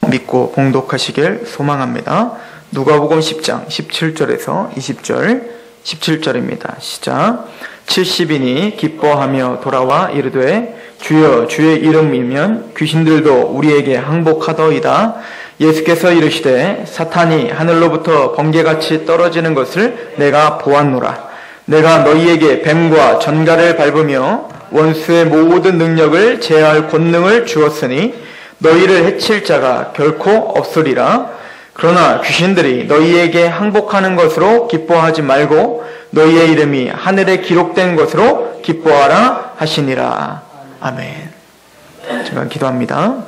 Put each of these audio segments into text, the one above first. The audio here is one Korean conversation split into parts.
믿고 봉독하시길 소망합니다. 누가복음 10장 17절에서 20절, 17절입니다. 시작. 70인이 기뻐하며 돌아와 이르되 주여 주의 이름이면 귀신들도 우리에게 항복하더이다. 예수께서 이르시되 사탄이 하늘로부터 번개같이 떨어지는 것을 내가 보았노라. 내가 너희에게 뱀과 전갈을 밟으며 원수의 모든 능력을 제할 권능을 주었으니 너희를 해칠 자가 결코 없으리라. 그러나 귀신들이 너희에게 항복하는 것으로 기뻐하지 말고 너희의 이름이 하늘에 기록된 것으로 기뻐하라 하시니라. 아멘. 제가 기도합니다.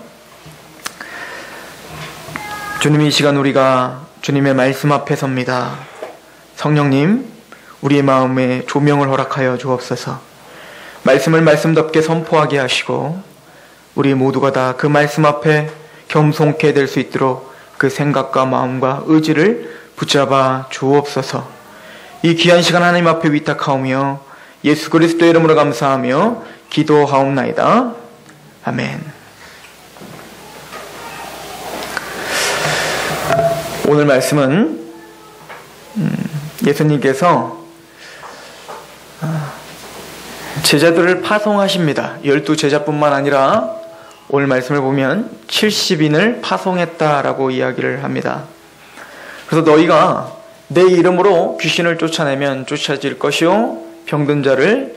주님, 이 시간 우리가 주님의 말씀 앞에 섭니다. 성령님, 우리의 마음에 조명을 허락하여 주옵소서. 말씀을 말씀답게 선포하게 하시고 우리 모두가 다 그 말씀 앞에 겸손케 될 수 있도록 그 생각과 마음과 의지를 붙잡아 주옵소서. 이 귀한 시간 하나님 앞에 위탁하오며 예수 그리스도의 이름으로 감사하며 기도하옵나이다. 아멘. 오늘 말씀은 예수님께서 제자들을 파송하십니다. 12제자뿐만 아니라 오늘 말씀을 보면 70인을 파송했다라고 이야기를 합니다. 그래서 너희가 내 이름으로 귀신을 쫓아내면 쫓아질 것이요 병든 자를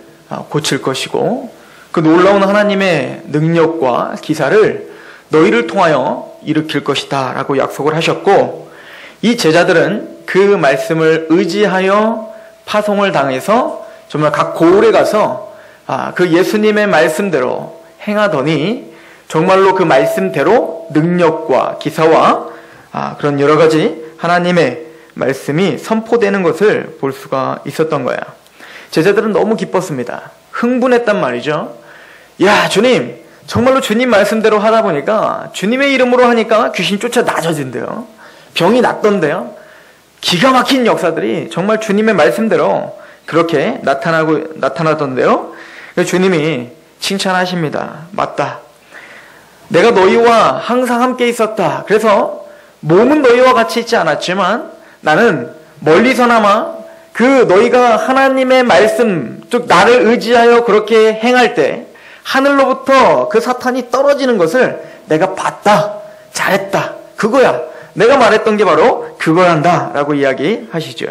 고칠 것이고 그 놀라운 하나님의 능력과 기사를 너희를 통하여 일으킬 것이다 라고 약속을 하셨고, 이 제자들은 그 말씀을 의지하여 파송을 당해서 정말 각 고을에 가서 그 예수님의 말씀대로 행하더니 정말로 그 말씀대로 능력과 기사와 그런 여러 가지 하나님의 말씀이 선포되는 것을 볼 수가 있었던 거야. 제자들은 너무 기뻤습니다. 흥분했단 말이죠. 야, 주님, 정말로 주님 말씀대로 하다 보니까 주님의 이름으로 하니까 귀신 쫓아 나아진대요. 병이 낫던데요. 기가 막힌 역사들이 정말 주님의 말씀대로 그렇게 나타나던데요. 주님이 칭찬하십니다. 맞다. 내가 너희와 항상 함께 있었다. 그래서 몸은 너희와 같이 있지 않았지만 나는 멀리서나마 그 너희가 하나님의 말씀, 즉 나를 의지하여 그렇게 행할 때 하늘로부터 그 사탄이 떨어지는 것을 내가 봤다. 잘했다. 그거야. 내가 말했던 게 바로 그거란다 라고 이야기하시죠.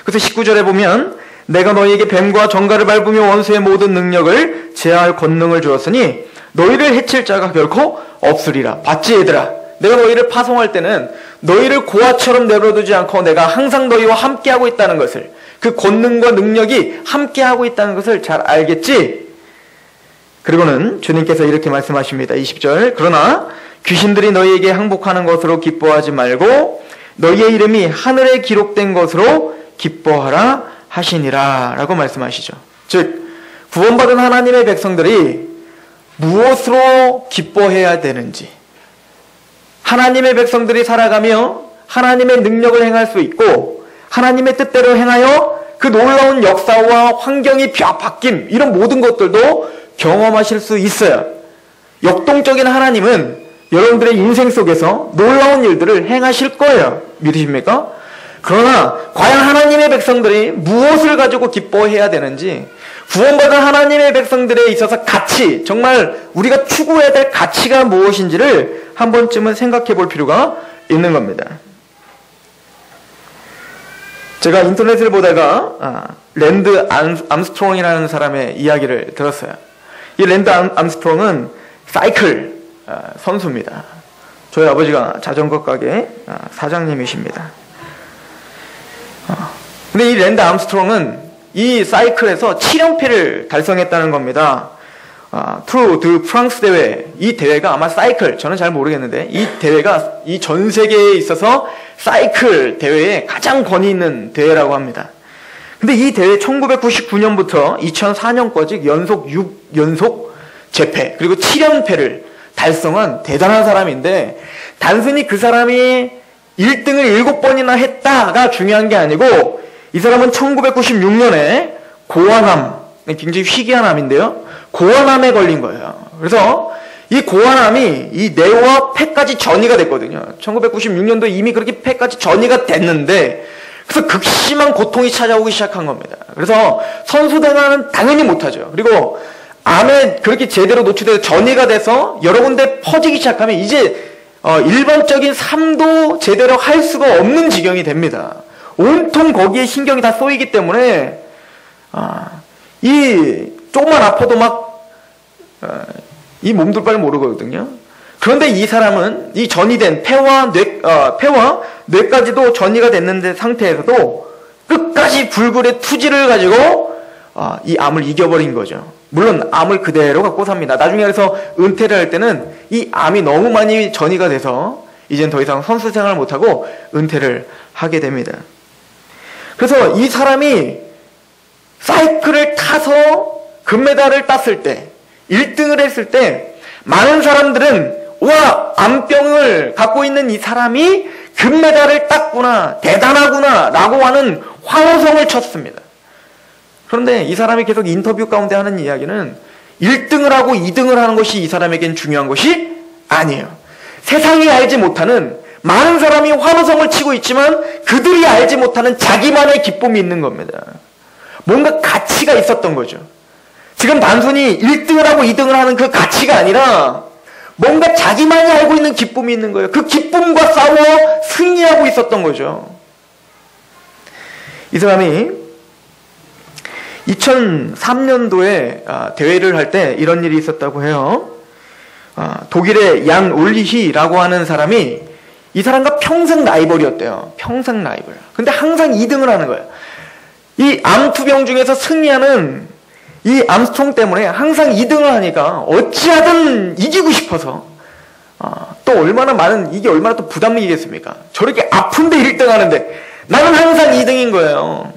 그래서 19절에 보면 내가 너희에게 뱀과 전갈을 밟으며 원수의 모든 능력을 제할 권능을 주었으니 너희를 해칠 자가 결코 없으리라. 봤지 얘들아? 내가 너희를 파송할 때는 너희를 고아처럼 내버려두지 않고 내가 항상 너희와 함께하고 있다는 것을, 그 권능과 능력이 함께하고 있다는 것을 잘 알겠지? 그리고는 주님께서 이렇게 말씀하십니다. 20절. 그러나 귀신들이 너희에게 항복하는 것으로 기뻐하지 말고 너희의 이름이 하늘에 기록된 것으로 기뻐하라 하시니라 라고 말씀하시죠. 즉 구원받은 하나님의 백성들이 무엇으로 기뻐해야 되는지, 하나님의 백성들이 살아가며 하나님의 능력을 행할 수 있고 하나님의 뜻대로 행하여 그 놀라운 역사와 환경이 바뀜, 이런 모든 것들도 경험하실 수 있어요. 역동적인 하나님은 여러분들의 인생 속에서 놀라운 일들을 행하실 거예요. 믿으십니까? 그러나 과연 하나님의 백성들이 무엇을 가지고 기뻐해야 되는지, 구원받은 하나님의 백성들에 있어서 가치, 정말 우리가 추구해야 될 가치가 무엇인지를 한 번쯤은 생각해 볼 필요가 있는 겁니다. 제가 인터넷을 보다가 랜드 암스트롱이라는 사람의 이야기를 들었어요. 이 랜드 암스트롱은 사이클 선수입니다. 저희 아버지가 자전거 가게 사장님이십니다. 근데 이 랜드 암스트롱은 이 사이클에서 7연패를 달성했다는 겁니다. 투르 드 프랑스 대회, 이 대회가 아마 사이클, 저는 잘 모르겠는데 이 대회가 이 전 세계에 있어서 사이클 대회에 가장 권위 있는 대회라고 합니다. 근데 이 대회 1999년부터 2004년까지 연속 재패, 그리고 7연패를 달성한 대단한 사람인데, 단순히 그 사람이 1등을 7번이나 했다가 중요한 게 아니고, 이 사람은 1996년에 고환암, 굉장히 희귀한 암인데요, 고환암에 걸린 거예요. 그래서 이 고아남이 이 뇌와 폐까지 전이가 됐거든요. 1996년도에 이미 그렇게 폐까지 전이가 됐는데, 그래서 극심한 고통이 찾아오기 시작한 겁니다. 그래서 선수생활은 당연히 못하죠. 그리고 암에 그렇게 제대로 노출돼서 전이가 돼서 여러 군데 퍼지기 시작하면 이제 일반적인 삶도 제대로 할 수가 없는 지경이 됩니다. 온통 거기에 신경이 다 쏘이기 때문에 이 조금만 아파도 막 이 몸둘 바를 모르거든요. 그런데 이 사람은 이 전이된 폐와 뇌까지도 전이가 됐는데 상태에서도 끝까지 불굴의 투지를 가지고 이 암을 이겨버린 거죠. 물론 암을 그대로 갖고 삽니다. 나중에 그래서 은퇴를 할 때는 이 암이 너무 많이 전이가 돼서 이젠 더 이상 선수 생활을 못하고 은퇴를 하게 됩니다. 그래서 이 사람이 사이클을 타서 금메달을 땄을 때, 1등을 했을 때 많은 사람들은 와, 암병을 갖고 있는 이 사람이 금메달을 땄구나, 대단하구나 라고 하는 환호성을 쳤습니다. 그런데 이 사람이 계속 인터뷰 가운데 하는 이야기는 1등을 하고 2등을 하는 것이 이 사람에겐 중요한 것이 아니에요. 세상이 알지 못하는, 많은 사람이 환호성을 치고 있지만 그들이 알지 못하는 자기만의 기쁨이 있는 겁니다. 뭔가 가치가 있었던 거죠. 지금 단순히 1등을 하고 2등을 하는 그 가치가 아니라 뭔가 자기만이 알고 있는 기쁨이 있는 거예요. 그 기쁨과 싸워 승리하고 있었던 거죠. 이 사람이 2003년도에 대회를 할 때 이런 일이 있었다고 해요. 독일의 얀 올리히라고 하는 사람이 이 사람과 평생 라이벌이었대요. 평생 라이벌. 근데 항상 2등을 하는 거예요. 이 암투병 중에서 승리하는 이 암스트롱 때문에 항상 2등을 하니까 어찌하든 이기고 싶어서 또 얼마나 많은, 이게 얼마나 또 부담이겠습니까? 저렇게 아픈데 1등 하는데 나는 항상 2등인 거예요.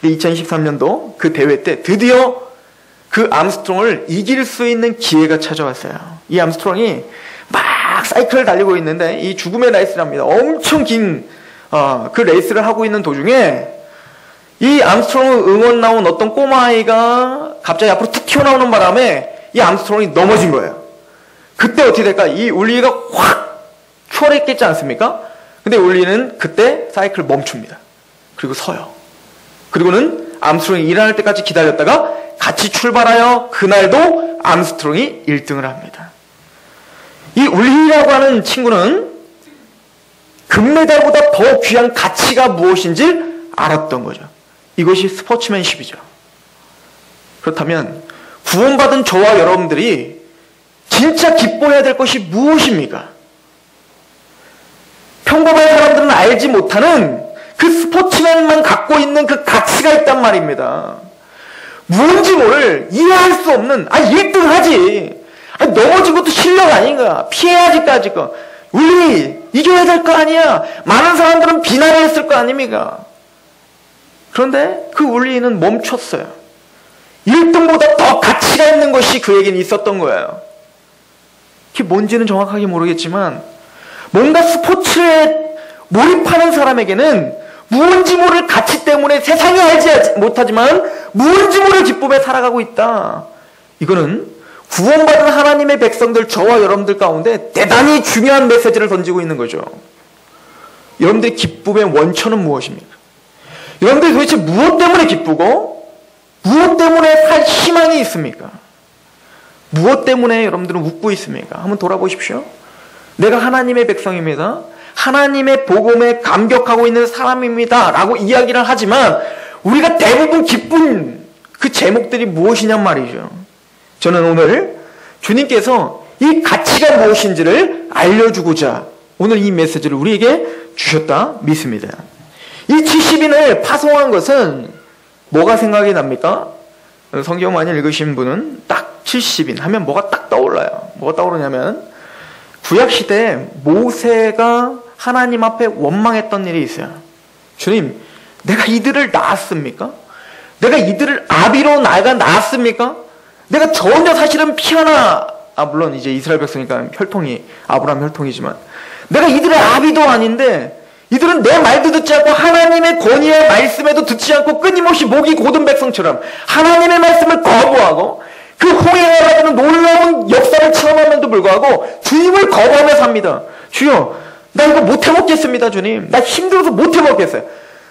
2013년도 그 대회 때 드디어 그 암스트롱을 이길 수 있는 기회가 찾아왔어요. 이 암스트롱이 막 사이클을 달리고 있는데 이 죽음의 레이스랍니다. 엄청 긴 그 레이스를 하고 있는 도중에 이 암스트롱을 응원 나온 어떤 꼬마아이가 갑자기 앞으로 툭 튀어나오는 바람에 이 암스트롱이 넘어진 거예요. 그때 어떻게 될까? 이 울리가 확 추월했겠지 않습니까? 근데 울리는 그때 사이클을 멈춥니다. 그리고 서요. 그리고는 암스트롱이 일어날 때까지 기다렸다가 같이 출발하여 그날도 암스트롱이 1등을 합니다. 이 울리라고 하는 친구는 금메달보다 더 귀한 가치가 무엇인지 알았던 거죠. 이것이 스포츠맨십이죠. 그렇다면 구원받은 저와 여러분들이 진짜 기뻐해야 될 것이 무엇입니까? 평범한 사람들은 알지 못하는 그 스포츠맨만 갖고 있는 그 가치가 있단 말입니다. 무언지 모를 이해할 수 없는 1등 하지. 넘어진 것도 실력 아닌가. 피해야지까지 거. 우리 이겨야 될 거 아니야. 많은 사람들은 비난을 했을 거 아닙니까? 그런데 그 울리는 멈췄어요. 1등보다 더 가치가 있는 것이 그에게는 있었던 거예요. 그게 뭔지는 정확하게 모르겠지만 뭔가 스포츠에 몰입하는 사람에게는 무언지 모를 가치 때문에 세상이 알지 못하지만 무언지 모를 기쁨에 살아가고 있다. 이거는 구원받은 하나님의 백성들, 저와 여러분들 가운데 대단히 중요한 메시지를 던지고 있는 거죠. 여러분들의 기쁨의 원천은 무엇입니까? 여러분들이 도대체 무엇 때문에 기쁘고 무엇 때문에 살 희망이 있습니까? 무엇 때문에 여러분들은 웃고 있습니까? 한번 돌아보십시오. 내가 하나님의 백성입니다. 하나님의 복음에 감격하고 있는 사람입니다. 라고 이야기를 하지만 우리가 대부분 기쁜 그 제목들이 무엇이냔 말이죠. 저는 오늘 주님께서 이 가치가 무엇인지를 알려주고자 오늘 이 메시지를 우리에게 주셨다 믿습니다. 이 70인을 파송한 것은 뭐가 생각이 납니까? 성경 많이 읽으신 분은 딱 70인 하면 뭐가 딱 떠올라요. 뭐가 떠오르냐면 구약시대에 모세가 하나님 앞에 원망했던 일이 있어요. 주님, 내가 이들을 낳았습니까? 내가 이들을 아비로 낳았습니까? 내가 전혀 사실은 피 하나, 물론 이제 이스라엘 백성이니까 혈통이 아브라함 혈통이지만 내가 이들의 아비도 아닌데 이들은 내 말도 듣지 않고 하나님의 권위의 말씀에도 듣지 않고 끊임없이 목이 고든 백성처럼 하나님의 말씀을 거부하고 그 홍해라는 놀라운 역사를 체험함에도 불구하고 주님을 거부하며 삽니다. 주여, 나 이거 못 해먹겠습니다, 주님. 나 힘들어서 못 해먹겠어요.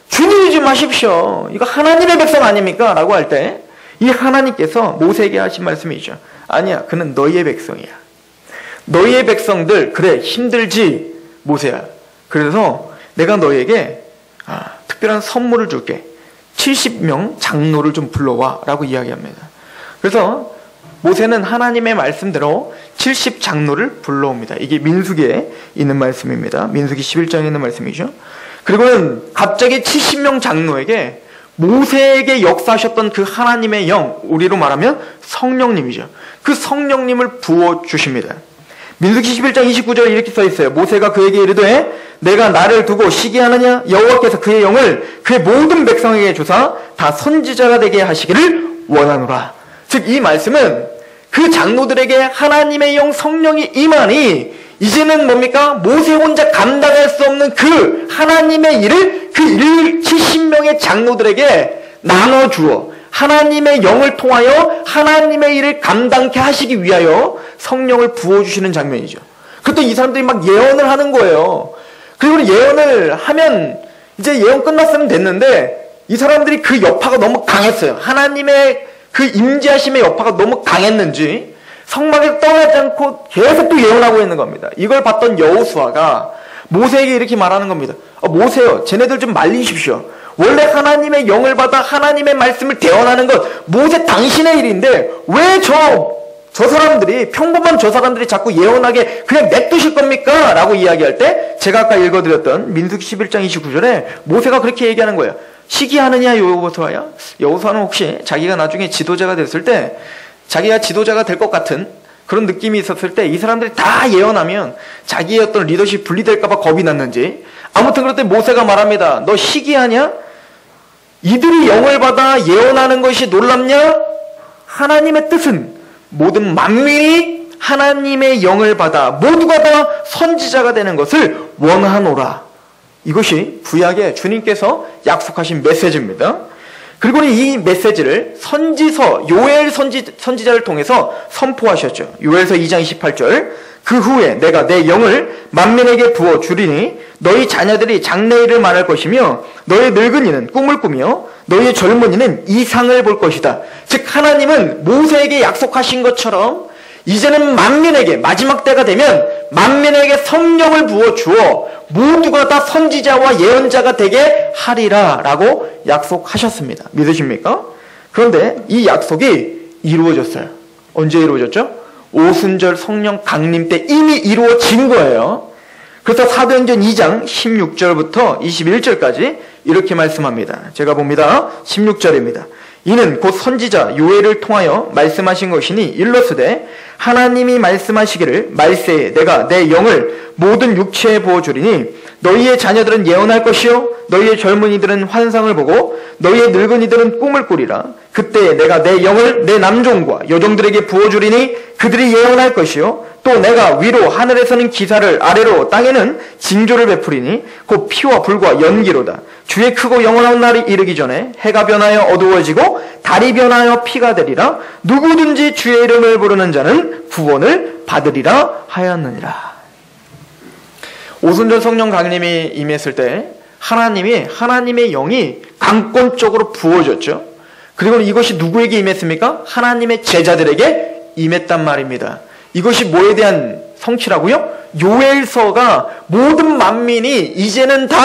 주님이 좀 하십시오. 이거 하나님의 백성 아닙니까? 라고 할 때 이 하나님께서 모세에게 하신 말씀이죠. 아니야, 그는 너희의 백성이야. 너희의 백성들, 그래, 힘들지, 모세야. 그래서 내가 너희에게 특별한 선물을 줄게. 70명 장로를 좀 불러와 라고 이야기합니다. 그래서 모세는 하나님의 말씀대로 70장로를 불러옵니다. 이게 민수기에 있는 말씀입니다. 민수기 11장에 있는 말씀이죠. 그리고는 갑자기 70명 장로에게 모세에게 역사하셨던 그 하나님의 영, 우리로 말하면 성령님이죠. 그 성령님을 부어주십니다. 민수기 11장 29절에 이렇게 써있어요. 모세가 그에게 이르되 내가 나를 두고 시기하느냐? 여호와께서 그의 영을 그의 모든 백성에게 주사 다 선지자가 되게 하시기를 원하노라. 즉 이 말씀은 그 장로들에게 하나님의 영 성령이 임하니 이제는 뭡니까? 모세 혼자 감당할 수 없는 그 하나님의 일을 그 70명의 장로들에게 나눠주어 하나님의 영을 통하여 하나님의 일을 감당케 하시기 위하여 성령을 부어주시는 장면이죠. 그것도 이 사람들이 막 예언을 하는 거예요. 그리고 예언을 하면 이제 예언 끝났으면 됐는데 이 사람들이 그 여파가 너무 강했어요. 하나님의 그 임재하심의 여파가 너무 강했는지 성막에서 떠나지 않고 계속 또 예언하고 있는 겁니다. 이걸 봤던 여호수아가 모세에게 이렇게 말하는 겁니다. 모세요, 쟤네들 좀 말리십시오. 원래 하나님의 영을 받아 하나님의 말씀을 대언하는 것 모세 당신의 일인데 왜 저 사람들이 평범한 저 사람들이 자꾸 예언하게 그냥 냅두실 겁니까? 라고 이야기할 때 제가 아까 읽어드렸던 민수기 11장 29절에 모세가 그렇게 얘기하는 거예요. 시기하느냐 여호수아야? 여호수아는 혹시 자기가 나중에 지도자가 됐을 때 자기가 지도자가 될 것 같은 그런 느낌이 있었을 때 이 사람들이 다 예언하면 자기의 어떤 리더십 분리될까봐 겁이 났는지 아무튼 그럴 때 모세가 말합니다. 너 시기하냐? 이들이 영을 받아 예언하는 것이 놀랍냐? 하나님의 뜻은 모든 만민이 하나님의 영을 받아 모두가 다 선지자가 되는 것을 원하노라. 이것이 구약에 주님께서 약속하신 메시지입니다. 그리고 이 메시지를 선지서 요엘 선지자를 통해서 선포하셨죠. 요엘서 2장 28절 그 후에 내가 내 영을 만민에게 부어 주리니 너희 자녀들이 장래일을 말할 것이며 너희 늙은이는 꿈을 꾸며 너희 젊은이는 이상을 볼 것이다. 즉 하나님은 모세에게 약속하신 것처럼 이제는 만민에게 마지막 때가 되면 만민에게 성령을 부어 주어 모두가 다 선지자와 예언자가 되게 하리라 라고 약속하셨습니다. 믿으십니까? 그런데 이 약속이 이루어졌어요. 언제 이루어졌죠? 오순절 성령 강림 때 이미 이루어진 거예요. 그래서 사도행전 2장 16절부터 21절까지 이렇게 말씀합니다. 제가 봅니다. 16절입니다. 이는 곧 선지자 요엘을 통하여 말씀하신 것이니 일러스되 하나님이 말씀하시기를 말세에 내가 내 영을 모든 육체에 부어주리니 너희의 자녀들은 예언할 것이요 너희의 젊은이들은 환상을 보고 너희의 늙은이들은 꿈을 꾸리라. 그때에 내가 내 영을 내 남종과 여종들에게 부어주리니 그들이 예언할 것이요 또 내가 위로 하늘에서는 기사를 아래로 땅에는 징조를 베푸리니 곧 피와 불과 연기로다. 주의 크고 영원한 날이 이르기 전에 해가 변하여 어두워지고 달이 변하여 피가 되리라. 누구든지 주의 이름을 부르는 자는 구원을 받으리라 하였느니라. 오순절 성령 강림이 임했을 때 하나님의 영이 강권적으로 부어졌죠. 그리고 이것이 누구에게 임했습니까? 하나님의 제자들에게 임했단 말입니다. 이것이 뭐에 대한 성취라고요? 요엘서가 모든 만민이 이제는 다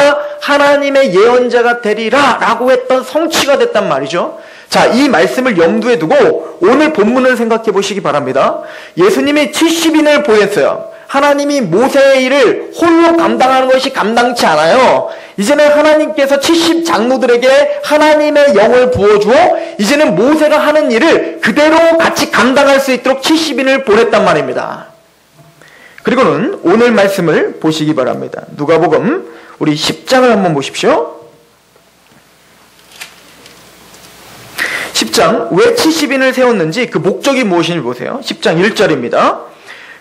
하나님의 예언자가 되리라 라고 했던 성취가 됐단 말이죠. 자, 이 말씀을 염두에 두고 오늘 본문을 생각해 보시기 바랍니다. 예수님이 70인을 보냈어요. 하나님이 모세의 일을 홀로 감당하는 것이 감당치 않아요. 이제는 하나님께서 70 장로들에게 하나님의 영을 부어주어 이제는 모세가 하는 일을 그대로 같이 감당할 수 있도록 70인을 보냈단 말입니다. 그리고는 오늘 말씀을 보시기 바랍니다. 누가복음 우리 10장을 한번 보십시오. 10장 왜 70인을 세웠는지 그 목적이 무엇인지 보세요. 10장 1절입니다.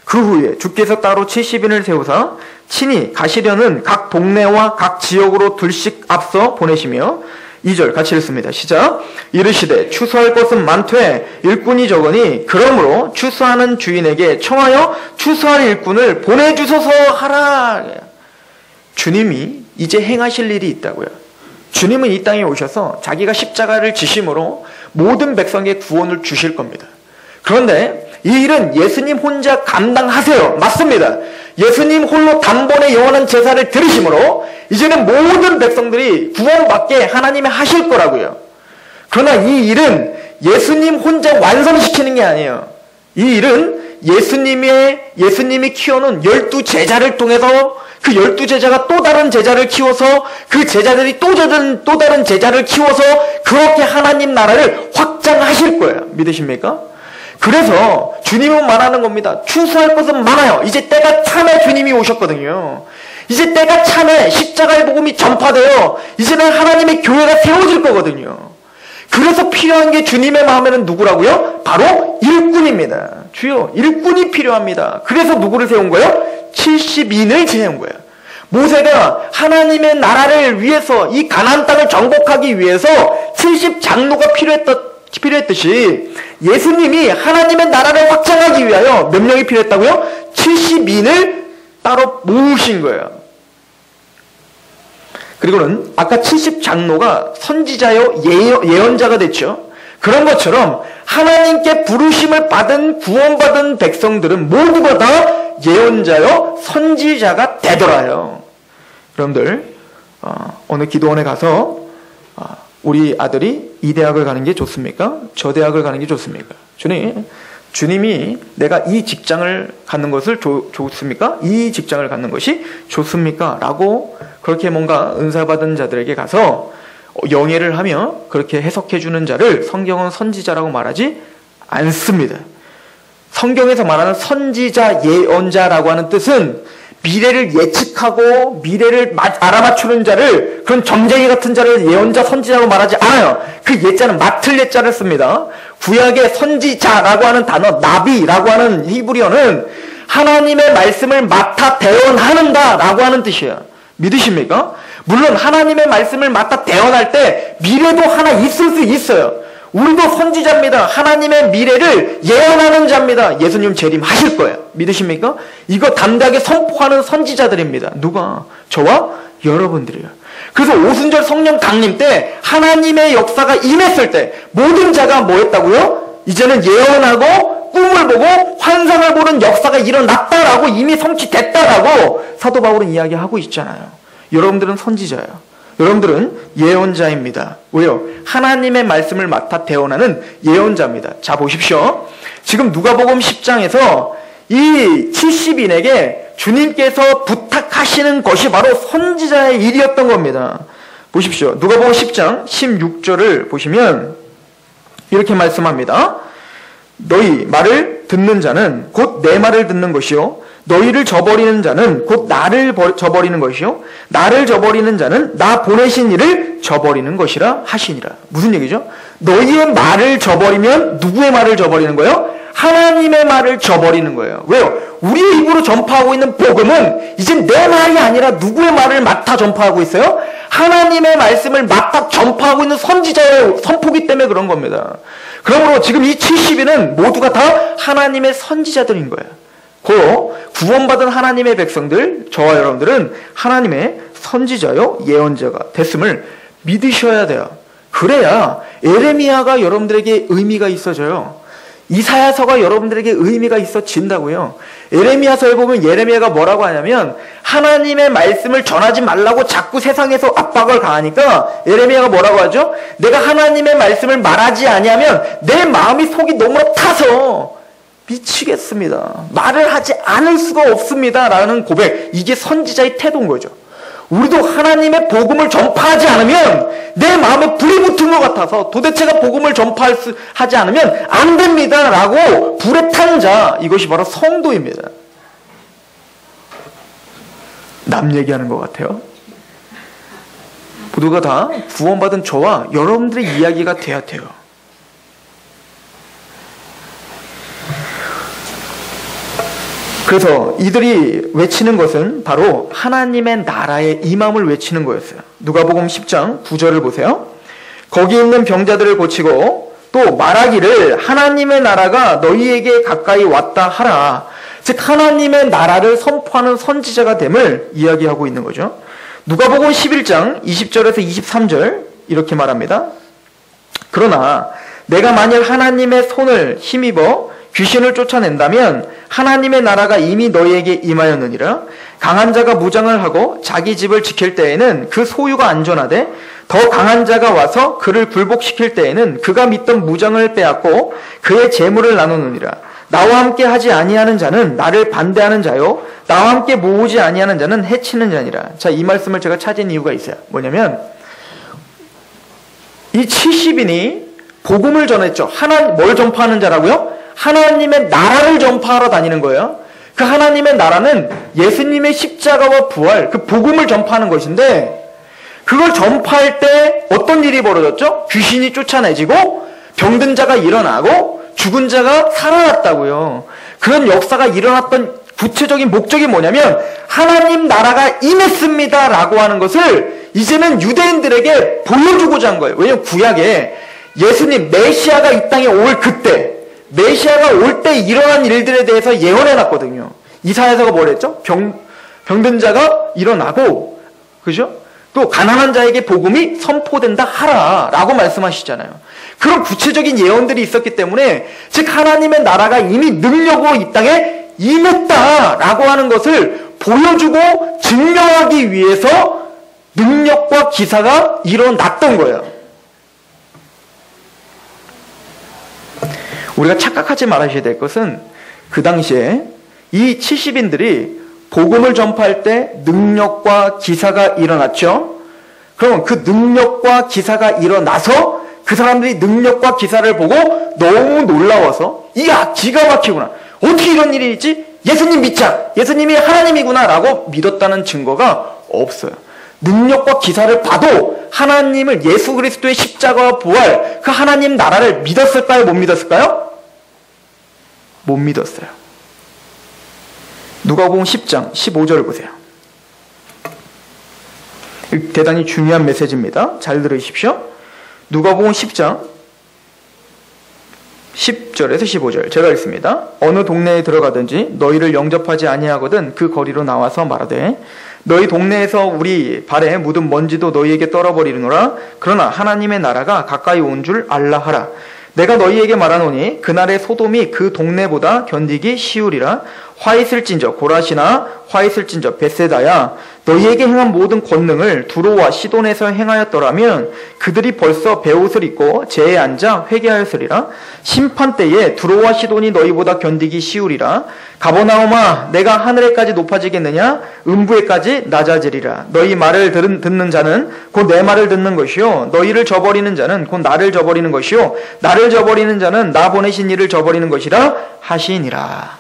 그 후에 주께서 따로 70인을 세우사 친히 가시려는 각 동네와 각 지역으로 둘씩 앞서 보내시며 2절 같이 읽습니다. 시작. 이르시되 추수할 것은 많되 일꾼이 적으니 그러므로 추수하는 주인에게 청하여 추수할 일꾼을 보내주소서 하라. 주님이 이제 행하실 일이 있다고요. 주님은 이 땅에 오셔서 자기가 십자가를 지심으로 모든 백성에게 구원을 주실 겁니다. 그런데 이 일은 예수님 혼자 감당하세요. 맞습니다. 예수님 홀로 단번에 영원한 제사를 들으심으로 이제는 모든 백성들이 구원받게 하나님이 하실 거라고요. 그러나 이 일은 예수님 혼자 완성시키는 게 아니에요. 이 일은 예수님이 키워놓은 12제자를 통해서 그 12제자가 또 다른 제자를 키워서 그 제자들이 또 다른 제자를 키워서 그렇게 하나님 나라를 확장하실 거예요. 믿으십니까? 그래서 주님은 말하는 겁니다. 추수할 것은 많아요. 이제 때가 참에 주님이 오셨거든요. 이제 때가 참에 십자가의 복음이 전파되어 이제는 하나님의 교회가 세워질 거거든요. 그래서 필요한 게 주님의 마음에는 누구라고요? 바로 일꾼입니다. 주여, 일꾼이 필요합니다. 그래서 누구를 세운 거예요? 70인을 세운 거예요. 모세가 하나님의 나라를 위해서 이 가나안 땅을 정복하기 위해서 70장로가 필요했듯이 예수님이 하나님의 나라를 확장하기 위하여 몇 명이 필요했다고요? 70인을 따로 모으신 거예요. 그리고는 아까 70장로가 선지자요 예언자가 됐죠. 그런 것처럼 하나님께 부르심을 받은 구원받은 백성들은 모두가 다 예언자요 선지자가 되더라요. 여러분들 어느 기도원에 가서 우리 아들이 이 대학을 가는 게 좋습니까? 저 대학을 가는 게 좋습니까? 주님이 내가 이 직장을 갖는 것을 좋습니까? 이 직장을 갖는 것이 좋습니까? 라고 그렇게 뭔가 은사받은 자들에게 가서 영예를 하며 그렇게 해석해주는 자를 성경은 선지자라고 말하지 않습니다. 성경에서 말하는 선지자, 예언자라고 하는 뜻은 미래를 예측하고 미래를 알아맞추는 자를, 그런 점쟁이 같은 자를 예언자, 선지자라고 말하지 않아요. 그 예자는 맡을 예자를 씁니다. 구약의 선지자라고 하는 단어, 나비라고 하는 히브리어는 하나님의 말씀을 맡아 대언하는다 라고 하는 뜻이에요. 믿으십니까? 물론 하나님의 말씀을 맡아 대언할 때 미래도 하나 있을 수 있어요. 우리도 선지자입니다. 하나님의 미래를 예언하는 자입니다. 예수님 재림하실 거예요. 믿으십니까? 이거 담대하게 선포하는 선지자들입니다. 누가? 저와 여러분들이에요. 그래서 오순절 성령 강림 때 하나님의 역사가 임했을 때 모든 자가 뭐 했다고요? 이제는 예언하고 꿈을 보고 환상을 보는 역사가 일어났다라고 이미 성취됐다라고 사도 바울은 이야기하고 있잖아요. 여러분들은 선지자예요. 여러분들은 예언자입니다. 왜요? 하나님의 말씀을 맡아 대언하는 예언자입니다. 자, 보십시오. 지금 누가복음 10장에서 이 70인에게 주님께서 부탁하시는 것이 바로 선지자의 일이었던 겁니다. 보십시오. 누가복음 10장 16절을 보시면 이렇게 말씀합니다. 너희 말을 듣는 자는 곧 내 말을 듣는 것이요 너희를 저버리는 자는 곧 나를 저버리는 것이요 나를 저버리는 자는 나 보내신 이를 저버리는 것이라 하시니라. 무슨 얘기죠? 너희의 말을 저버리면 누구의 말을 저버리는 거예요? 하나님의 말을 저버리는 거예요. 왜요? 우리의 입으로 전파하고 있는 복음은 이제 내 말이 아니라 누구의 말을 맡아 전파하고 있어요? 하나님의 말씀을 맡아 전파하고 있는 선지자의 선포기 때문에 그런 겁니다. 그러므로 지금 이 70인은 모두가 다 하나님의 선지자들인 거예요. 고 구원받은 하나님의 백성들, 저와 여러분들은 하나님의 선지자요 예언자가 됐음을 믿으셔야 돼요. 그래야 에레미야가 여러분들에게 의미가 있어져요. 이사야서가 여러분들에게 의미가 있어진다고요. 에레미야서에 보면 예레미야가 뭐라고 하냐면 하나님의 말씀을 전하지 말라고 자꾸 세상에서 압박을 가하니까 에레미야가 뭐라고 하죠? 내가 하나님의 말씀을 말하지 아니하면 내 마음이 속이 너무 타서 미치겠습니다. 말을 하지 않을 수가 없습니다. 라는 고백. 이게 선지자의 태도인 거죠. 우리도 하나님의 복음을 전파하지 않으면 내 마음에 불이 붙은 것 같아서 도대체가 복음을 전파하지 않으면 안 됩니다. 라고 불에 탄 자, 이것이 바로 성도입니다. 남 얘기하는 것 같아요. 모두가 다 구원받은 저와 여러분들의 이야기가 돼야 돼요. 그래서 이들이 외치는 것은 바로 하나님의 나라의 임함을 외치는 거였어요. 누가복음 10장 9절을 보세요. 거기 있는 병자들을 고치고 또 말하기를 하나님의 나라가 너희에게 가까이 왔다 하라. 즉 하나님의 나라를 선포하는 선지자가 됨을 이야기하고 있는 거죠. 누가복음 11장 20절에서 23절 이렇게 말합니다. 그러나 내가 만일 하나님의 손을 힘입어 귀신을 쫓아낸다면 하나님의 나라가 이미 너희에게 임하였느니라. 강한 자가 무장을 하고 자기 집을 지킬 때에는 그 소유가 안전하되 더 강한 자가 와서 그를 굴복시킬 때에는 그가 믿던 무장을 빼앗고 그의 재물을 나누느니라. 나와 함께 하지 아니하는 자는 나를 반대하는 자요 나와 함께 모으지 아니하는 자는 해치는 자니라. 자, 이 말씀을 제가 찾은 이유가 있어요. 뭐냐면 이 70인이 복음을 전했죠. 뭘 전파하는 자라고요? 하나님의 나라를 전파하러 다니는 거예요. 그 하나님의 나라는 예수님의 십자가와 부활, 그 복음을 전파하는 것인데 그걸 전파할 때 어떤 일이 벌어졌죠? 귀신이 쫓아내지고 병든 자가 일어나고 죽은 자가 살아났다고요. 그런 역사가 일어났던 구체적인 목적이 뭐냐면 하나님 나라가 임했습니다 라고 하는 것을 이제는 유대인들에게 보여주고자 한 거예요. 왜냐하면 구약에 예수님 메시아가 이 땅에 올 그때 메시아가 올 때 일어난 일들에 대해서 예언해놨거든요. 이사야서가 뭐랬죠? 병든 자가 일어나고 그죠? 또 가난한 자에게 복음이 선포된다 하라 라고 말씀하시잖아요. 그런 구체적인 예언들이 있었기 때문에 즉 하나님의 나라가 이미 능력으로 이 땅에 임했다라고 하는 것을 보여주고 증명하기 위해서 능력과 기사가 일어났던 거예요. 우리가 착각하지 말아야 될 것은 그 당시에 이 70인들이 복음을 전파할 때 능력과 기사가 일어났죠. 그럼 그 능력과 기사가 일어나서 그 사람들이 능력과 기사를 보고 너무 놀라워서 이야 기가 막히구나. 어떻게 이런 일이 있지? 예수님 믿자. 예수님이 하나님이구나 라고 믿었다는 증거가 없어요. 능력과 기사를 봐도 하나님을 예수 그리스도의 십자가와 부활 그 하나님 나라를 믿었을까요? 못 믿었을까요? 못 믿었어요. 누가복음 10장 15절을 보세요. 대단히 중요한 메시지입니다. 잘 들으십시오. 누가복음 10장 10절에서 15절 제가 읽습니다. 어느 동네에 들어가든지 너희를 영접하지 아니하거든 그 거리로 나와서 말하되 너희 동네에서 우리 발에 묻은 먼지도 너희에게 떨어버리느노라. 그러나 하나님의 나라가 가까이 온 줄 알라 하라. 내가 너희에게 말하노니 그날의 소돔이 그 동네보다 견디기 쉬우리라. 화 있을진저 고라시나 화 있을진저 벳세다야 너희에게 행한 모든 권능을 두로와 시돈에서 행하였더라면 그들이 벌써 베옷을 입고 제에 앉아 회개하였으리라. 심판 때에 두로와 시돈이 너희보다 견디기 쉬우리라. 가버나움아 내가 하늘에까지 높아지겠느냐 음부에까지 낮아지리라. 너희 말을 듣는 자는 곧 내 말을 듣는 것이요 너희를 저버리는 자는 곧 나를 저버리는 것이요 나를 저버리는 자는 나 보내신 이를 저버리는 것이라 하시니라.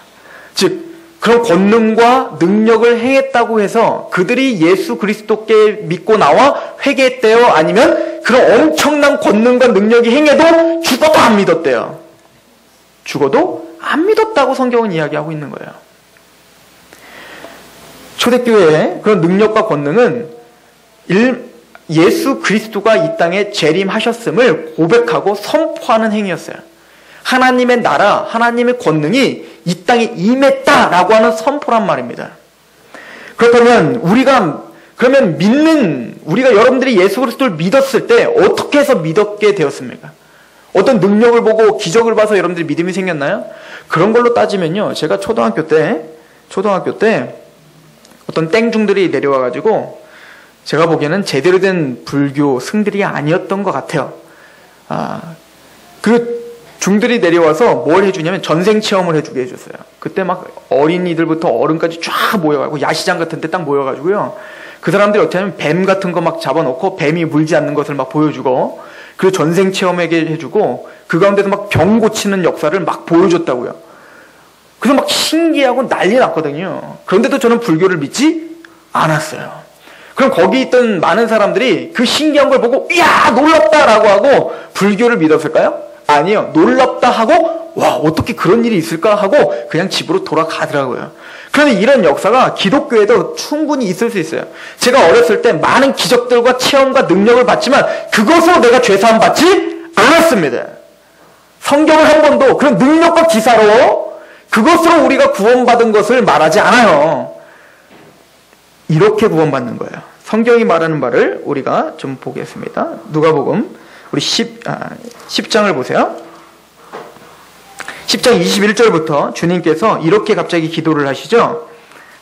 즉 그런 권능과 능력을 행했다고 해서 그들이 예수 그리스도께 믿고 나와 회개했대요? 아니면 그런 엄청난 권능과 능력이 행해도 죽어도 안 믿었대요? 죽어도 안 믿었다고 성경은 이야기하고 있는 거예요. 초대교회의 그런 능력과 권능은 예수 그리스도가 이 땅에 재림하셨음을 고백하고 선포하는 행위였어요. 하나님의 나라, 하나님의 권능이 이 땅에 임했다라고 하는 선포란 말입니다. 그렇다면 우리가 여러분들이 예수 그리스도를 믿었을 때 어떻게 해서 믿었게 되었습니까? 어떤 능력을 보고 기적을 봐서 여러분들이 믿음이 생겼나요? 그런 걸로 따지면요. 제가 초등학교 때 어떤 땡중들이 내려와가지고 제가 보기에는 제대로 된 불교 승들이 아니었던 것 같아요. 그 중들이 내려와서 뭘 해주냐면 전생 체험을 해주게 해줬어요. 그때 막 어린이들부터 어른까지 쫙 모여가지고 야시장 같은 데 딱 모여가지고요. 그 사람들이 어떻게 하면 뱀 같은 거 막 잡아놓고 뱀이 물지 않는 것을 막 보여주고 그 전생 체험하게 해주고 그 가운데서 막 병 고치는 역사를 막 보여줬다고요. 그래서 막 신기하고 난리 났거든요. 그런데도 저는 불교를 믿지 않았어요. 그럼 거기 있던 많은 사람들이 그 신기한 걸 보고 이야 놀랍다라고 하고 불교를 믿었을까요? 아니요. 놀랍다 있었다 하고 와 어떻게 그런 일이 있을까 하고 그냥 집으로 돌아가더라고요. 그런데 이런 역사가 기독교에도 충분히 있을 수 있어요. 제가 어렸을 때 많은 기적들과 체험과 능력을 받지만 그것으로 내가 죄사함 받지 않았습니다. 성경을 한 번도 그런 능력과 기사로 그것으로 우리가 구원받은 것을 말하지 않아요. 이렇게 구원받는 거예요. 성경이 말하는 바를 우리가 좀 보겠습니다. 누가복음 우리 10장을 보세요. 10장 21절부터 주님께서 이렇게 갑자기 기도를 하시죠.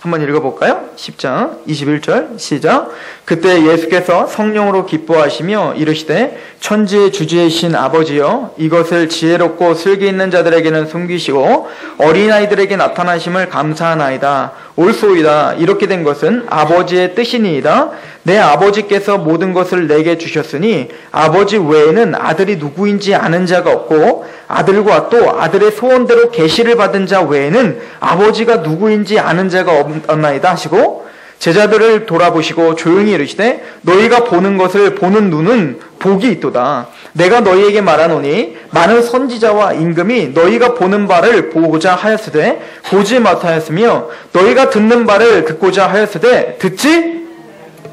한번 읽어볼까요? 10장 21절 시작. 그때 예수께서 성령으로 기뻐하시며 이르시되 천지의 주지이신 아버지여 이것을 지혜롭고 슬기 있는 자들에게는 숨기시고 어린아이들에게 나타나심을 감사하나이다. 옳소이다. 이렇게 된 것은 아버지의 뜻이니이다. 내 아버지께서 모든 것을 내게 주셨으니 아버지 외에는 아들이 누구인지 아는 자가 없고 아들과 또 아들의 소원대로 계시를 받은 자 외에는 아버지가 누구인지 아는 자가 없나이다 하시고 제자들을 돌아보시고 조용히 이르시되 너희가 보는 것을 보는 눈은 복이 있도다. 내가 너희에게 말하노니 많은 선지자와 임금이 너희가 보는 바를 보고자 하였으되 보지 못하였으며 너희가 듣는 바를 듣고자 하였으되 듣지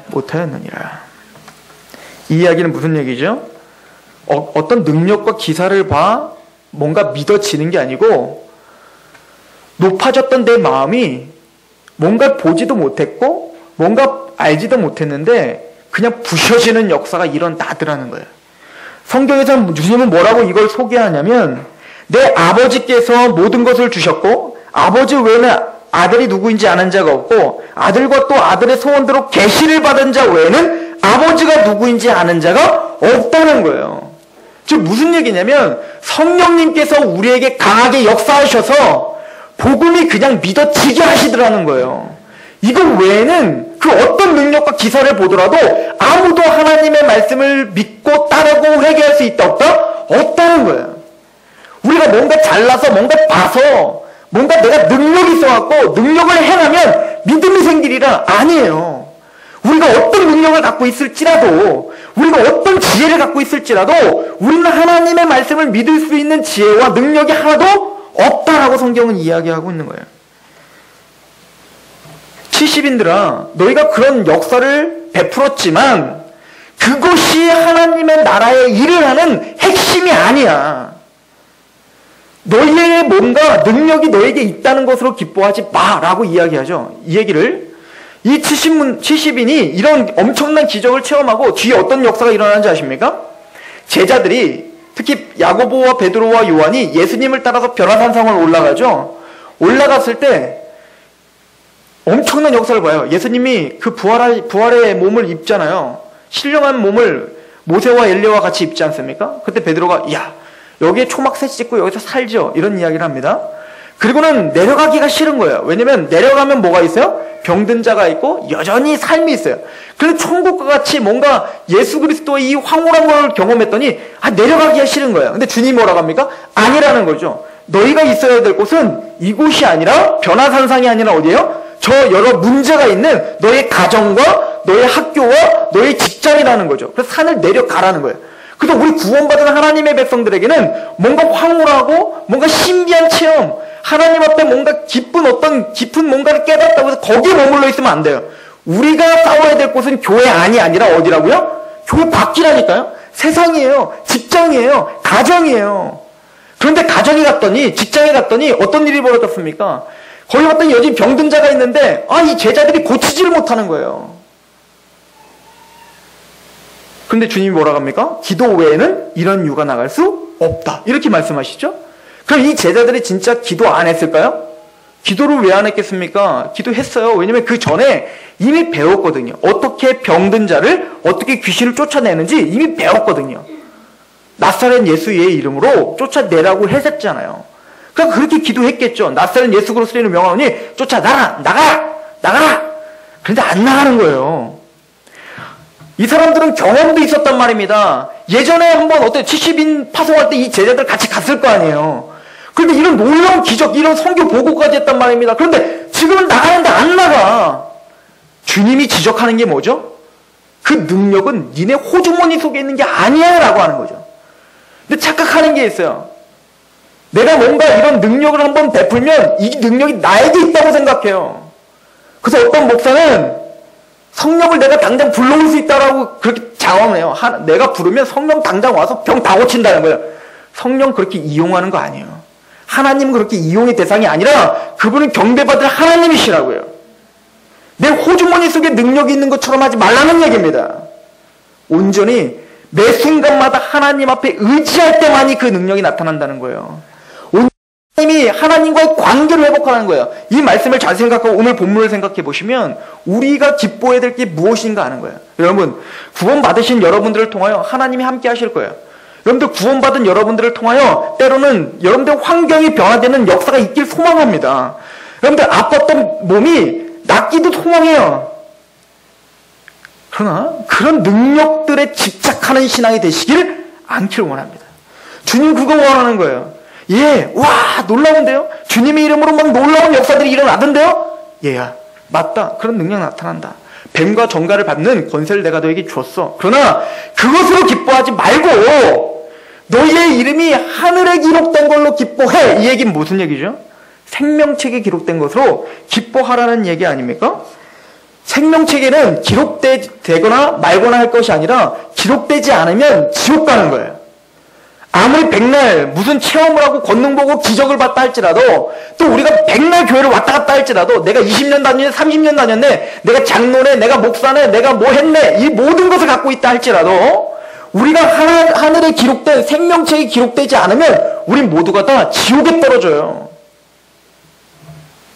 못하였느니라. 이 이야기는 무슨 얘기죠? 어떤 능력과 기사를 봐 뭔가 믿어지는 게 아니고 높아졌던 내 마음이 뭔가 보지도 못했고 뭔가 알지도 못했는데 그냥 부셔지는 역사가 일어나더라는 거예요. 성경에서 주님은 뭐라고 이걸 소개하냐면 내 아버지께서 모든 것을 주셨고 아버지 외에는 아들이 누구인지 아는 자가 없고 아들과 또 아들의 소원대로 계시를 받은 자 외에는 아버지가 누구인지 아는 자가 없다는 거예요. 즉 무슨 얘기냐면 성령님께서 우리에게 강하게 역사하셔서 복음이 그냥 믿어지게 하시더라는 거예요. 이것 외에는 그 어떤 능력과 기사를 보더라도 아무도 하나님의 말씀을 믿고 따르고 회개할 수 있다 없다? 없다는 거예요. 우리가 뭔가 잘나서 뭔가 봐서 뭔가 내가 능력이 있어갖고 능력을 행하면 믿음이 생기리라 아니에요. 우리가 어떤 능력을 갖고 있을지라도 우리가 어떤 지혜를 갖고 있을지라도 우리는 하나님의 말씀을 믿을 수 있는 지혜와 능력이 하나도 없다라고 성경은 이야기하고 있는 거예요. 70인들아 너희가 그런 역사를 베풀었지만 그것이 하나님의 나라의 일을 하는 핵심이 아니야. 너희의 뭔가 능력이 너에게 있다는 것으로 기뻐하지 마라고 이야기하죠. 이 얘기를 이 70인이 이런 엄청난 기적을 체험하고 뒤에 어떤 역사가 일어나는지 아십니까? 제자들이 특히 야고보와 베드로와 요한이 예수님을 따라서 변화산성을 올라가죠. 올라갔을 때 엄청난 역사를 봐요. 예수님이 그 부활의 몸을 입잖아요. 신령한 몸을 모세와 엘리야와 같이 입지 않습니까? 그때 베드로가 야 여기에 초막새 찍고 여기서 살죠. 이런 이야기를 합니다. 그리고는 내려가기가 싫은 거예요. 왜냐면 내려가면 뭐가 있어요? 병든 자가 있고 여전히 삶이 있어요. 그래서 천국과 같이 뭔가 예수 그리스도의 이 황홀한 걸 경험했더니 내려가기가 싫은 거예요. 근데 주님이 뭐라고 합니까? 아니라는 거죠. 너희가 있어야 될 곳은 이곳이 아니라 변화산상이 아니라 어디예요? 저 여러 문제가 있는 너의 가정과 너의 학교와 너의 직장이라는 거죠. 그래서 산을 내려가라는 거예요. 그래서 우리 구원받은 하나님의 백성들에게는 뭔가 황홀하고 뭔가 신비한 체험, 하나님 앞에 뭔가 깊은 뭔가를 깨닫다고 해서 거기에 머물러 있으면 안 돼요. 우리가 싸워야 될 곳은 교회 안이 아니라 어디라고요? 교회 밖이라니까요. 세상이에요. 직장이에요. 가정이에요. 그런데 가정에 갔더니 직장에 갔더니 어떤 일이 벌어졌습니까? 거기 갔더니 여전히 병든 자가 있는데 이 제자들이 고치지를 못하는 거예요. 그런데 주님이 뭐라고 합니까? 기도 외에는 이런 유가 나갈 수 없다. 이렇게 말씀하시죠? 그럼 이 제자들이 진짜 기도 안 했을까요? 기도를 왜 안 했겠습니까? 기도했어요. 왜냐면 그 전에 이미 배웠거든요. 어떻게 병든 자를 어떻게 귀신을 쫓아내는지 이미 배웠거든요. 나사렛 예수의 이름으로 쫓아내라고 했었잖아요. 그러니까 그렇게 기도했겠죠. 나사렛 예수 그리스도의 이름을 명하노니 쫓아나라! 나가라! 그런데 안 나가는 거예요. 이 사람들은 경험도 있었단 말입니다. 예전에 한번 70인 파송할 때 이 제자들 같이 갔을 거 아니에요. 그런데 이런 놀라운 기적, 이런 선교 보고까지 했단 말입니다. 그런데 지금은 나가는데 안 나가. 주님이 지적하는 게 뭐죠? 그 능력은 니네 호주머니 속에 있는 게 아니야 라고 하는 거죠. 근데 착각하는 게 있어요. 내가 뭔가 이런 능력을 한번 베풀면 이 능력이 나에게 있다고 생각해요. 그래서 어떤 목사는 성령을 내가 당장 불러올 수 있다라고 그렇게 장언을 해요. 내가 부르면 성령 당장 와서 병 다 고친다는 거예요. 성령 그렇게 이용하는 거 아니에요. 하나님은 그렇게 이용의 대상이 아니라 그분은 경배받을 하나님이시라고요. 내 호주머니 속에 능력이 있는 것처럼 하지 말라는 얘기입니다. 온전히 매 순간마다 하나님 앞에 의지할 때만이 그 능력이 나타난다는 거예요. 하나님이 하나님과의 관계를 회복하는 거예요. 이 말씀을 잘 생각하고 오늘 본문을 생각해 보시면 우리가 기뻐해야 될 게 무엇인가 하는 거예요. 여러분, 구원받으신 여러분들을 통하여 하나님이 함께 하실 거예요. 여러분들 구원받은 여러분들을 통하여 때로는 여러분들 환경이 변화되는 역사가 있길 소망합니다. 여러분들 아팠던 몸이 낫기도 소망해요. 그러나 그런 능력들에 집착하는 신앙이 되시길 않기를 원합니다. 주님 그거 원하는 거예요. 예, 와 놀라운데요? 주님의 이름으로 막 놀라운 역사들이 일어나던데요? 얘야, 맞다. 그런 능력 나타난다. 뱀과 정갈을 받는 권세를 내가 너에게 줬어. 그러나 그것으로 기뻐하지 말고 너희의 이름이 하늘에 기록된 걸로 기뻐해. 이 얘기는 무슨 얘기죠? 생명책에 기록된 것으로 기뻐하라는 얘기 아닙니까? 생명책에는 기록되거나 말거나 할 것이 아니라 기록되지 않으면 지옥 가는 거예요. 아무리 백날 무슨 체험을 하고 권능 보고 기적을 봤다 할지라도 또 우리가 백날 교회를 왔다 갔다 할지라도 내가 20년 다녔네 30년 다녔네 내가 장로네 내가 목사네 내가 뭐 했네 이 모든 것을 갖고 있다 할지라도 우리가 하늘에 기록된 생명책이 기록되지 않으면 우리 모두가 다 지옥에 떨어져요.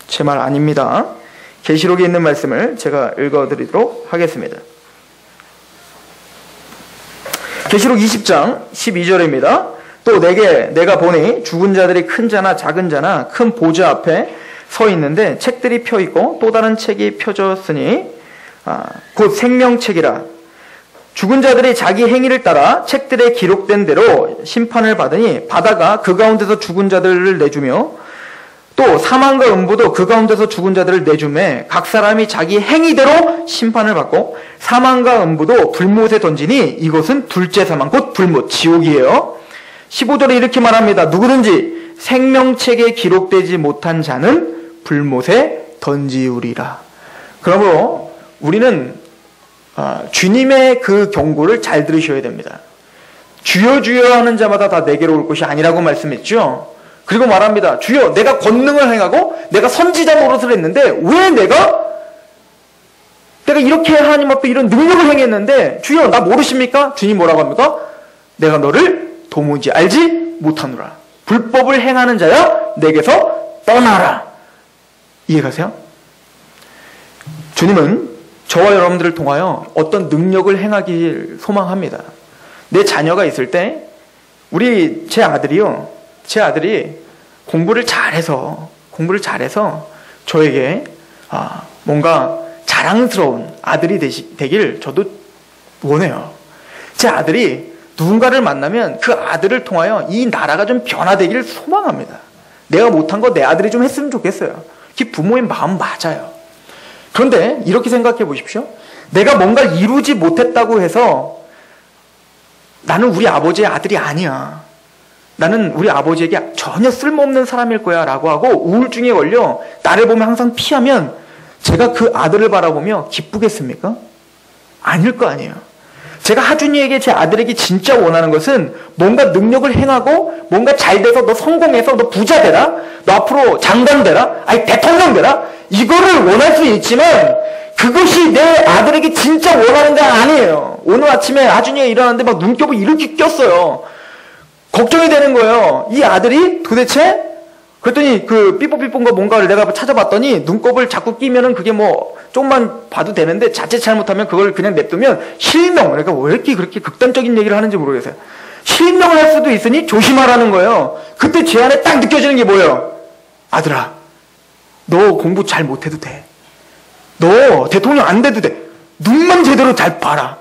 제 말 아닙니다. 계시록에 있는 말씀을 제가 읽어드리도록 하겠습니다. 계시록 20장 12절입니다. 또 내가 보니 죽은 자들이 큰 자나 작은 자나 큰 보좌 앞에 서 있는데 책들이 펴 있고 또 다른 책이 펴졌으니 곧 생명책이라. 죽은 자들이 자기 행위를 따라 책들에 기록된 대로 심판을 받으니 바다가 그 가운데서 죽은 자들을 내주며 또 사망과 음부도 그 가운데서 죽은 자들을 내주매 각 사람이 자기 행위대로 심판을 받고 사망과 음부도 불못에 던지니 이것은 둘째 사망 곧 불못 지옥이에요. 15절에 이렇게 말합니다. 누구든지 생명책에 기록되지 못한 자는 불못에 던지우리라. 그러므로 우리는 주님의 그 경고를 잘 들으셔야 됩니다. 주여 주여 하는 자마다 다 내게로 올 것이 아니라고 말씀했죠. 그리고 말합니다. 주여 내가 권능을 행하고 내가 선지자 노릇을 했는데 왜 내가 이렇게 하나님 앞에 이런 능력을 행했는데 주여 나 모르십니까? 주님 뭐라고 합니까? 내가 너를 도무지 알지 못하노라. 불법을 행하는 자야 내게서 떠나라. 이해가세요? 주님은 저와 여러분들을 통하여 어떤 능력을 행하길 소망합니다. 내 자녀가 있을 때 제 아들이 공부를 잘해서 저에게 뭔가 자랑스러운 아들이 되길 저도 원해요. 제 아들이 누군가를 만나면 그 아들을 통하여 이 나라가 좀 변화되길 소망합니다. 내가 못한 거 내 아들이 좀 했으면 좋겠어요. 그게 부모의 마음 맞아요. 그런데 이렇게 생각해 보십시오. 내가 뭔가를 이루지 못했다고 해서 나는 우리 아버지의 아들이 아니야. 나는 우리 아버지에게 전혀 쓸모없는 사람일 거야 라고 하고 우울증에 걸려 나를 보면 항상 피하면 제가 그 아들을 바라보며 기쁘겠습니까? 아닐 거 아니에요. 제가 하준이에게 제 아들에게 진짜 원하는 것은 뭔가 능력을 행하고 뭔가 잘 돼서 너 성공해서 너 부자 되라 너 앞으로 장관 되라 아니 대통령 되라 이거를 원할 수 있지만 그것이 내 아들에게 진짜 원하는 게 아니에요. 오늘 아침에 하준이가 일어났는데 막 눈곱을 이렇게 꼈어요. 걱정이 되는 거예요. 이 아들이 도대체 그랬더니 그 삐뽀삐뽀인 거 뭔가를 내가 찾아봤더니 눈곱을 자꾸 끼면은 그게 뭐 조금만 봐도 되는데 자칫 잘못하면 그걸 그냥 냅두면 실명. 그러니까 왜 이렇게 그렇게 극단적인 얘기를 하는지 모르겠어요. 실명을 할 수도 있으니 조심하라는 거예요. 그때 제 안에 딱 느껴지는 게 뭐예요? 아들아, 너 공부 잘 못해도 돼. 너 대통령 안 돼도 돼. 눈만 제대로 잘 봐라.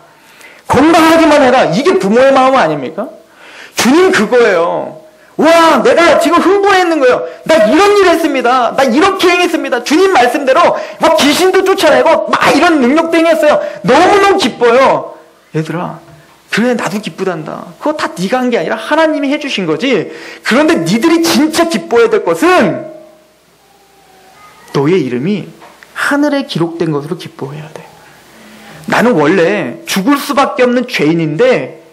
건강하기만 해라. 이게 부모의 마음 아닙니까? 주님 그거예요. 와, 내가 지금 흥분했는 거예요. 나 이런 일 했습니다. 나 이렇게 행했습니다. 주님 말씀대로 막 귀신도 쫓아내고 막 이런 능력도 행했어요. 너무너무 기뻐요. 얘들아, 그래 나도 기쁘단다. 그거 다 네가 한 게 아니라 하나님이 해주신 거지. 그런데 니들이 진짜 기뻐해야 될 것은 너의 이름이 하늘에 기록된 것으로 기뻐해야 돼. 나는 원래 죽을 수밖에 없는 죄인인데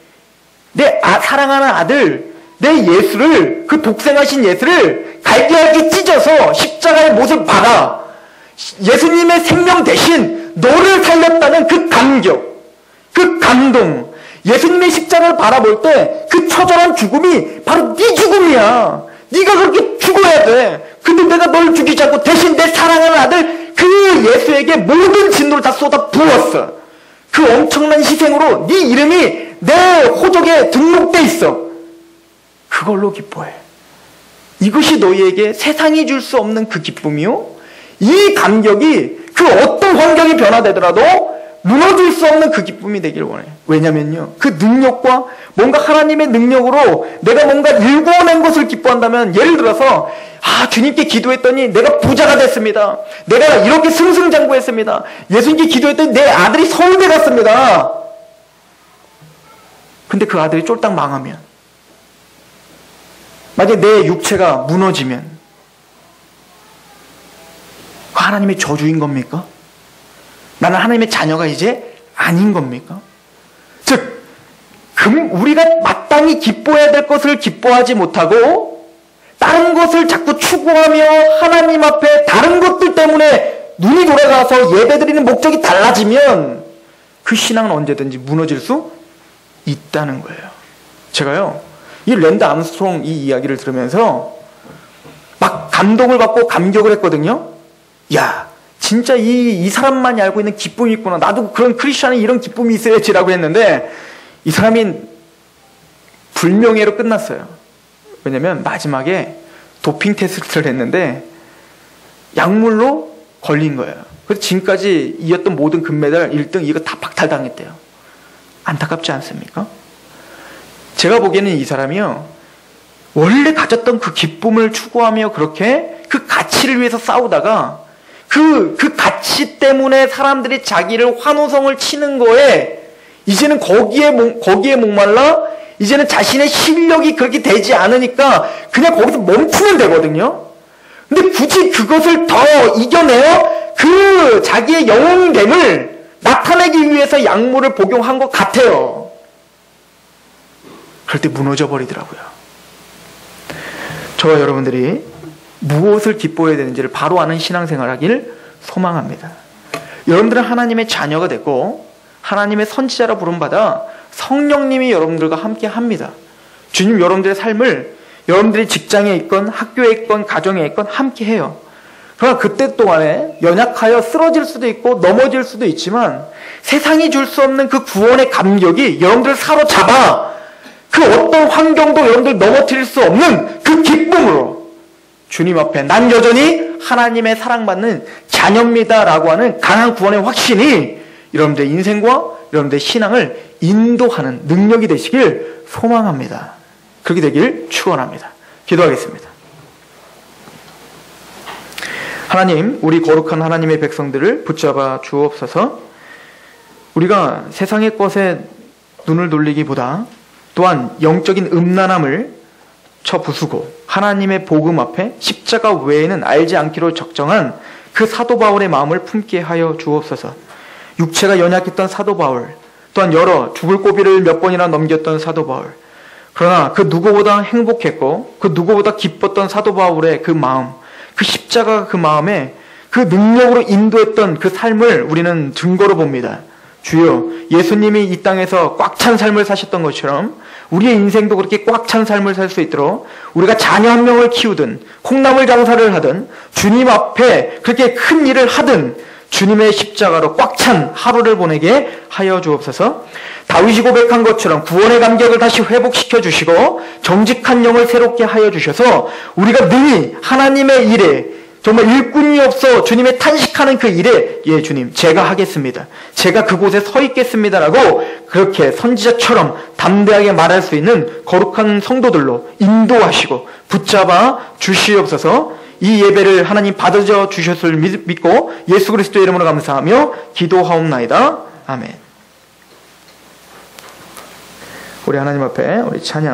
내 사랑하는 아들, 내 예수를, 그 독생하신 예수를 갈기갈기 찢어서 십자가의 못을 박아 예수님의 생명 대신 너를 살렸다는 그 감격, 그 감동, 예수님의 십자가를 바라볼 때 그 처절한 죽음이 바로 네 죽음이야. 네가 그렇게 죽어야 돼. 근데 내가 널 죽이지 않고 대신 내 사랑하는 아들 그 예수에게 모든 진노를 다 쏟아 부었어. 그 엄청난 희생으로 네 이름이 내 호적에 등록돼 있어. 그걸로 기뻐해. 이것이 너희에게 세상이 줄 수 없는 그 기쁨이요. 이 감격이 그 어떤 환경이 변화되더라도 무너질 수 없는 그 기쁨이 되길 원해. 왜냐면요, 그 능력과 뭔가 하나님의 능력으로 내가 뭔가 일궈낸 것을 기뻐한다면, 예를 들어서 주님께 기도했더니 내가 부자가 됐습니다. 내가 이렇게 승승장구했습니다. 예수님께 기도했더니 내 아들이 서울대 갔습니다. 근데 그 아들이 쫄딱 망하면, 만약에 내 육체가 무너지면 하나님의 저주인 겁니까? 나는 하나님의 자녀가 이제 아닌 겁니까? 즉, 우리가 마땅히 기뻐해야 될 것을 기뻐하지 못하고 다른 것을 자꾸 추구하며 하나님 앞에 다른 것들 때문에 눈이 돌아가서 예배드리는 목적이 달라지면 그 신앙은 언제든지 무너질 수 있다는 거예요. 제가요, 이 랜드 암스트롱 이 이야기를 들으면서 막 감동을 받고 감격을 했거든요. 야, 진짜 이 사람만이 알고 있는 기쁨이 있구나. 나도 그런 크리스천이 이런 기쁨이 있어야지라고 했는데 이 사람이 불명예로 끝났어요. 왜냐면 마지막에 도핑 테스트를 했는데 약물로 걸린 거예요. 그래서 지금까지 이었던 모든 금메달 1등 이거 다 박탈당했대요. 안타깝지 않습니까? 제가 보기에는 이 사람이요, 원래 가졌던 그 기쁨을 추구하며 그렇게 그 가치를 위해서 싸우다가 그 가치 때문에 사람들이 자기를 환호성을 치는 거에 이제는 거기에 목말라 이제는 자신의 실력이 그렇게 되지 않으니까 그냥 거기서 멈추면 되거든요. 근데 굳이 그것을 더 이겨내어 그 자기의 영웅됨을 나타내기 위해서 약물을 복용한 것 같아요. 그럴 때 무너져 버리더라고요. 저와 여러분들이 무엇을 기뻐해야 되는지를 바로 아는 신앙생활을 하길 소망합니다. 여러분들은 하나님의 자녀가 됐고 하나님의 선지자라 부름받아 성령님이 여러분들과 함께 합니다. 주님 여러분들의 삶을 여러분들이 직장에 있건 학교에 있건 가정에 있건 함께 해요. 그러나 그때 동안에 연약하여 쓰러질 수도 있고 넘어질 수도 있지만 세상이 줄 수 없는 그 구원의 감격이 여러분들을 사로잡아 그 어떤 환경도 여러분들 넘어뜨릴 수 없는 그 기쁨으로 주님 앞에 난 여전히 하나님의 사랑받는 자녀입니다라고 하는 강한 구원의 확신이 여러분들의 인생과 여러분들의 신앙을 인도하는 능력이 되시길 소망합니다. 그렇게 되길 축원합니다. 기도하겠습니다. 하나님, 우리 거룩한 하나님의 백성들을 붙잡아 주옵소서. 우리가 세상의 것에 눈을 돌리기보다 또한 영적인 음란함을 쳐부수고 하나님의 복음 앞에 십자가 외에는 알지 않기로 적정한 그 사도 바울의 마음을 품게 하여 주옵소서. 육체가 연약했던 사도 바울, 또한 여러 죽을 고비를 몇 번이나 넘겼던 사도 바울, 그러나 그 누구보다 행복했고 그 누구보다 기뻤던 사도 바울의 그 마음, 그 십자가 그 마음에 그 능력으로 인도했던 그 삶을 우리는 증거로 봅니다. 주여, 예수님이 이 땅에서 꽉 찬 삶을 사셨던 것처럼 우리의 인생도 그렇게 꽉 찬 삶을 살 수 있도록 우리가 자녀 한 명을 키우든 콩나물 장사를 하든 주님 앞에 그렇게 큰 일을 하든 주님의 십자가로 꽉 찬 하루를 보내게 하여 주옵소서. 다윗이 고백한 것처럼 구원의 감격을 다시 회복시켜 주시고 정직한 영을 새롭게 하여 주셔서 우리가 능히 하나님의 일에 정말 일꾼이 없어 주님의 탄식하는 그 일에 예 주님 제가 하겠습니다. 제가 그곳에 서 있겠습니다라고 그렇게 선지자처럼 담대하게 말할 수 있는 거룩한 성도들로 인도하시고 붙잡아 주시옵소서. 이 예배를 하나님 받아줘 주셨을 믿고 예수 그리스도의 이름으로 감사하며 기도하옵나이다. 아멘. 우리 하나님 앞에 우리 찬양